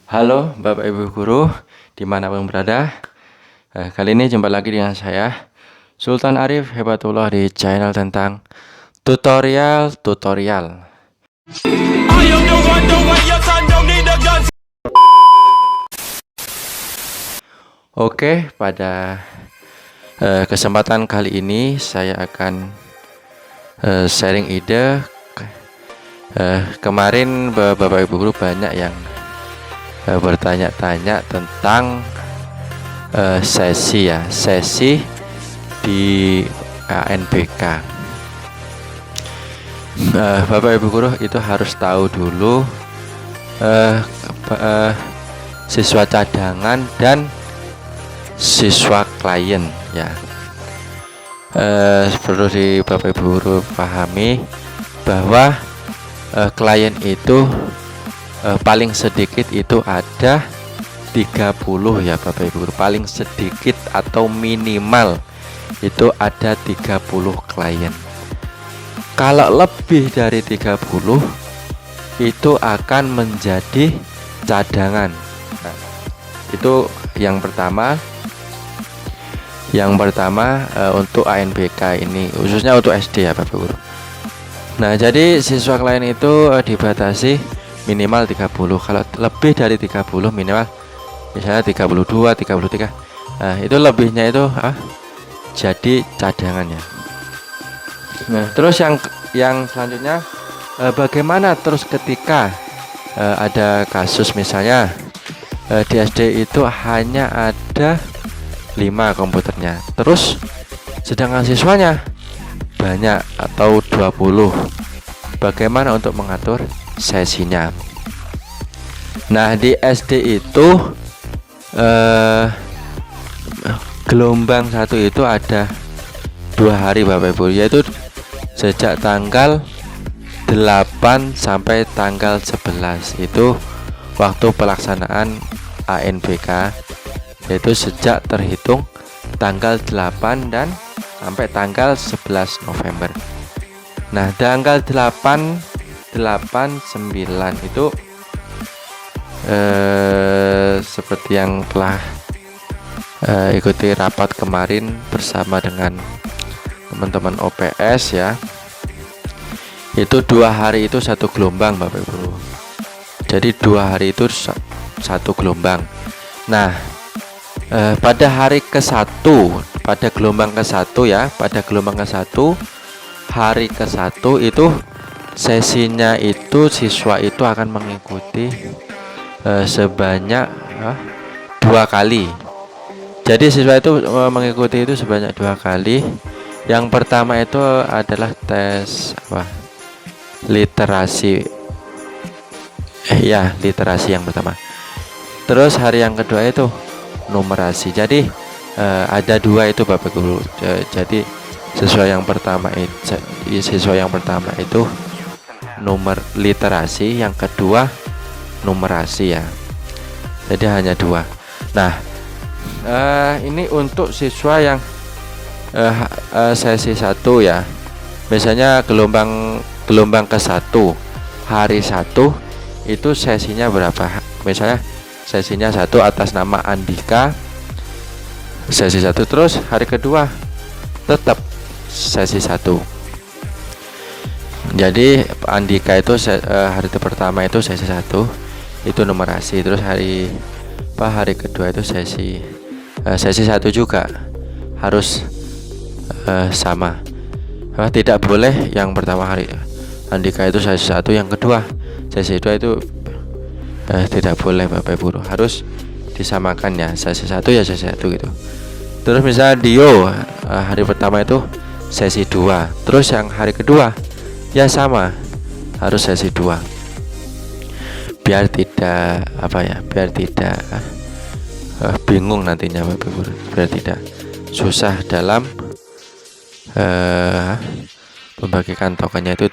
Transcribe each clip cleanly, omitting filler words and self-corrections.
Halo Bapak Ibu Guru, dimanapun berada. Kali ini jumpa lagi dengan saya, Sultan Arif Hebatullah di channel tentang tutorial. Oke, pada kesempatan kali ini saya akan sharing ide. Kemarin Bapak Ibu Guru banyak yang bertanya-tanya tentang sesi di ANBK. Bapak Ibu Guru itu harus tahu dulu siswa cadangan dan siswa klien ya. Perlu di Bapak Ibu Guru pahami bahwa klien itu paling sedikit itu ada 30 ya Bapak Ibu Guru. Paling sedikit atau minimal itu ada 30 klien. Kalau lebih dari 30 itu akan menjadi cadangan. Nah, itu yang pertama. Yang pertama untuk ANBK ini, khususnya untuk SD ya Bapak Guru. Nah, jadi siswa klien itu dibatasi minimal 30. Kalau lebih dari 30 minimal misalnya 32, 33. Nah, itu lebihnya itu jadi cadangannya. Nah, terus yang selanjutnya bagaimana terus ketika ada kasus misalnya di SD itu hanya ada 5 komputernya, terus sedangkan siswanya banyak atau 20. Bagaimana untuk mengatur sesinya? Nah, di SD itu gelombang 1 itu ada 2 hari Bapak Ibu, yaitu sejak tanggal 8 sampai tanggal 11 itu waktu pelaksanaan ANBK, yaitu sejak terhitung tanggal 8 dan sampai tanggal 11 November. Nah, tanggal 8, 9 itu seperti yang telah ikuti rapat kemarin bersama dengan teman-teman OPS ya. Itu 2 hari itu satu gelombang Bapak Ibu. Jadi 2 hari itu satu gelombang. Nah, pada hari ke-1, pada gelombang ke-1 ya, pada gelombang ke-1 hari ke-1 itu sesinya itu siswa itu akan mengikuti sebanyak 2 kali. Jadi siswa itu mengikuti itu sebanyak 2 kali. Yang pertama itu adalah tes literasi. Literasi yang pertama. Terus hari yang kedua itu numerasi. Jadi ada 2 itu Bapak Guru. Jadi siswa yang pertama itu nomor literasi, yang kedua numerasi ya. Jadi hanya 2. Nah, ini untuk siswa yang sesi 1 ya. Misalnya gelombang ke-1 hari 1 itu sesinya berapa? Misalnya sesinya 1 atas nama Andika, sesi 1. Terus hari kedua tetap sesi 1. Jadi Andika itu hari pertama itu sesi 1 itu numerasi. Terus hari kedua itu sesi 1 juga harus sama. Tidak boleh yang pertama hari Andika itu sesi 1, yang kedua sesi 2 itu tidak boleh Bapak Ibu. Harus disamakan ya, sesi 1 ya sesi 1 gitu. Terus misalnya Dio hari pertama itu sesi 2, terus yang hari kedua ya sama, harus sesi 2. Biar tidak biar tidak bingung nantinya Bapak Ibu, biar tidak susah dalam membagikan tokennya itu,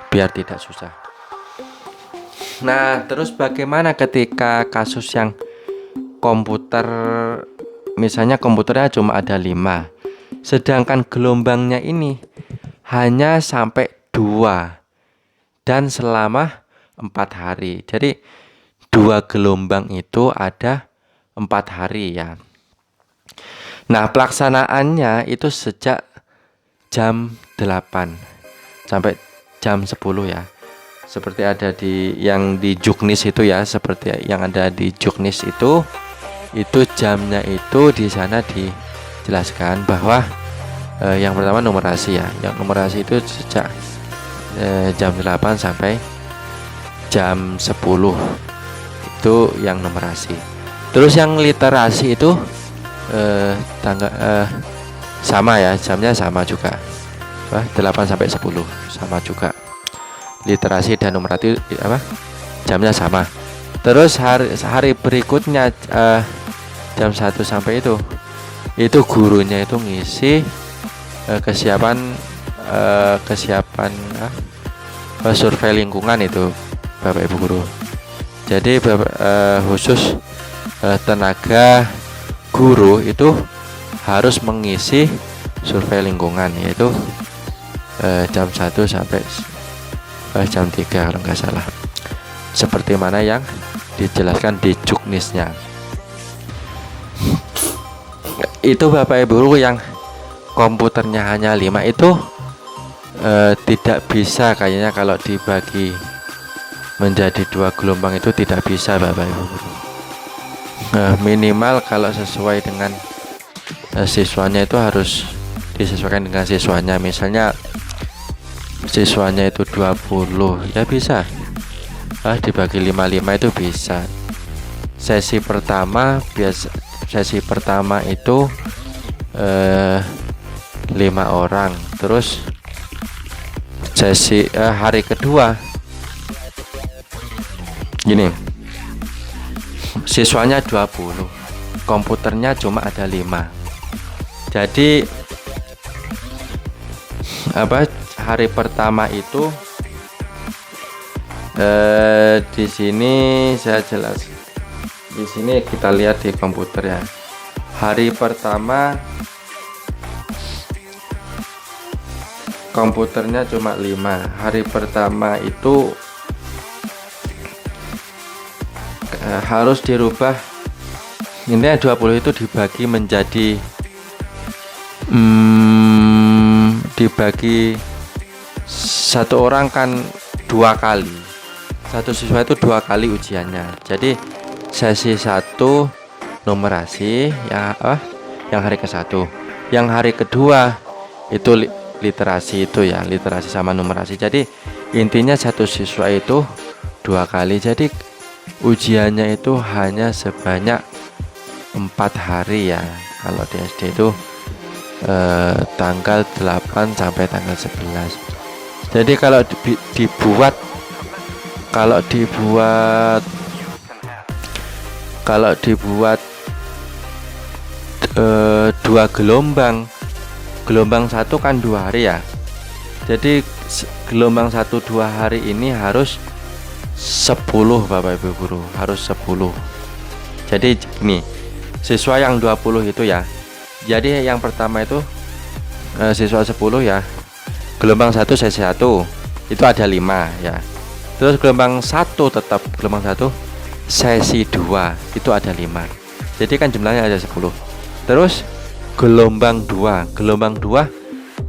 biar tidak susah. Nah, terus bagaimana ketika kasus yang komputer, misalnya komputernya cuma ada 5, sedangkan gelombangnya ini hanya sampai 2 dan selama 4 hari. Jadi 2 gelombang itu ada 4 hari ya. Nah, pelaksanaannya itu sejak jam 8 sampai jam 10 ya. Seperti ada di yang di Juknis itu ya, seperti yang ada di Juknis itu jamnya itu di sana dijelaskan bahwa yang pertama numerasi ya. Yang numerasi itu sejak jam 8 sampai jam 10 itu yang numerasi. Terus yang literasi itu sama ya, jamnya sama juga. 8 sampai 10 sama juga. Literasi dan numerasi jamnya sama. Terus hari berikutnya jam 1 sampai itu gurunya itu ngisi kesiapan survei lingkungan itu Bapak Ibu guru. Jadi khusus tenaga guru itu harus mengisi survei lingkungan, yaitu jam 1 sampai jam 3 kalau nggak salah, seperti mana yang dijelaskan di Juknisnya. Itu Bapak Ibu guru yang komputernya hanya 5 itu tidak bisa kayaknya kalau dibagi menjadi 2 gelombang itu tidak bisa Bapak Ibu guru. Minimal kalau sesuai dengan siswanya itu harus disesuaikan dengan siswanya. Misalnya siswanya itu 20 ya bisa dibagi 5 itu bisa. Sesi pertama itu 5 orang. Terus sesi hari kedua gini, siswanya 20, komputernya cuma ada 5. Jadi hari pertama itu di sini saya jelas. Di sini kita lihat di komputer ya. Hari pertama komputernya cuma 5. Hari pertama itu harus dirubah. Intinya 20 itu dibagi menjadi dibagi satu orang kan 2 kali. Satu siswa itu 2 kali ujiannya. Jadi sesi 1 numerasi yang hari ke-1. Yang hari kedua itu literasi itu ya, literasi sama numerasi. Jadi intinya satu siswa itu 2 kali. Jadi ujiannya itu hanya sebanyak 4 hari ya. Kalau di SD itu tanggal 8 sampai tanggal 11. Jadi kalau dibuat 2 gelombang. Gelombang 1 kan 2 hari ya. Jadi gelombang 1 2 hari ini harus 10 Bapak Ibu guru, harus 10. Jadi ini siswa yang 20 itu ya. Jadi yang pertama itu siswa 10 ya. Gelombang 1 sesi 1 itu ada 5 ya. Terus gelombang 1 tetap gelombang 1 sesi 2 itu ada 5. Jadi kan jumlahnya ada 10. Terus gelombang 2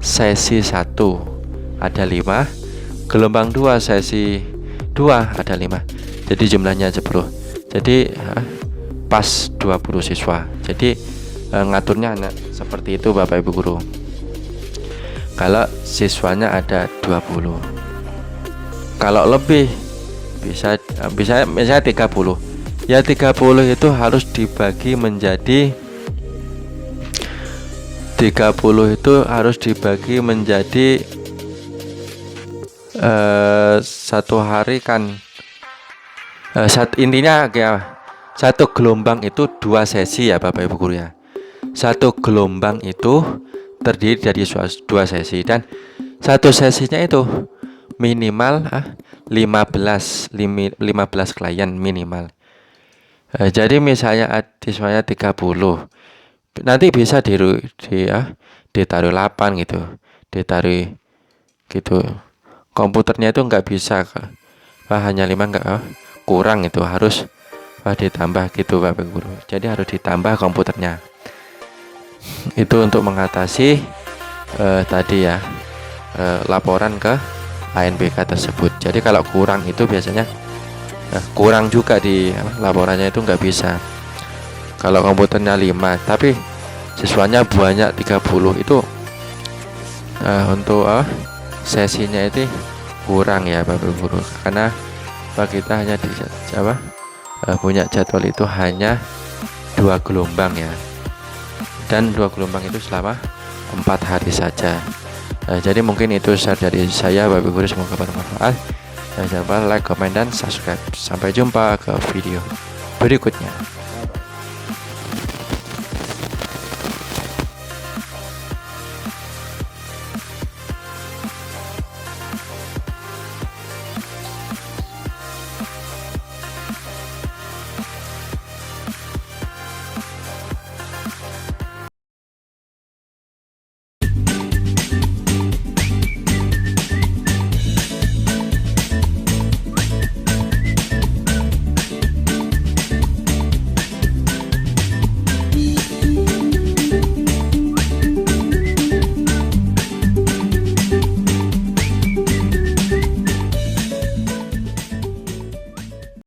sesi 1 ada 5. Gelombang 2 sesi 2 ada 5. Jadi jumlahnya 10. Jadi pas 20 siswa. Jadi ngaturnya seperti itu Bapak Ibu guru. Kalau siswanya ada 20. Kalau lebih bisa misalnya 30. Ya 30 itu harus dibagi menjadi 1 hari kan intinya ya, 1 gelombang itu 2 sesi ya Bapak Ibu guru ya. 1 gelombang itu terdiri dari 2 sesi dan 1 sesinya itu minimal 15 klien minimal. Jadi misalnya siswanya 30, nanti bisa ditaruh 8 gitu, ditaruh gitu. Komputernya itu nggak bisa hanya 5 nggak kurang, itu harus ditambah gitu Bapak Guru. Jadi harus ditambah komputernya. Itu untuk mengatasi tadi ya, laporan ke ANPK tersebut. Jadi kalau kurang itu biasanya kurang juga di laporannya itu nggak bisa. Kalau komputernya 5 tapi siswanya banyak 30 itu untuk sesinya itu kurang ya Bapak Guru, karena kita hanya punya jadwal itu hanya 2 gelombang ya, dan 2 gelombang itu selama 4 hari saja. Jadi mungkin itu share dari saya Bapak Guru, semoga bermanfaat. Jangan lupa like, comment, dan subscribe. Sampai jumpa ke video berikutnya.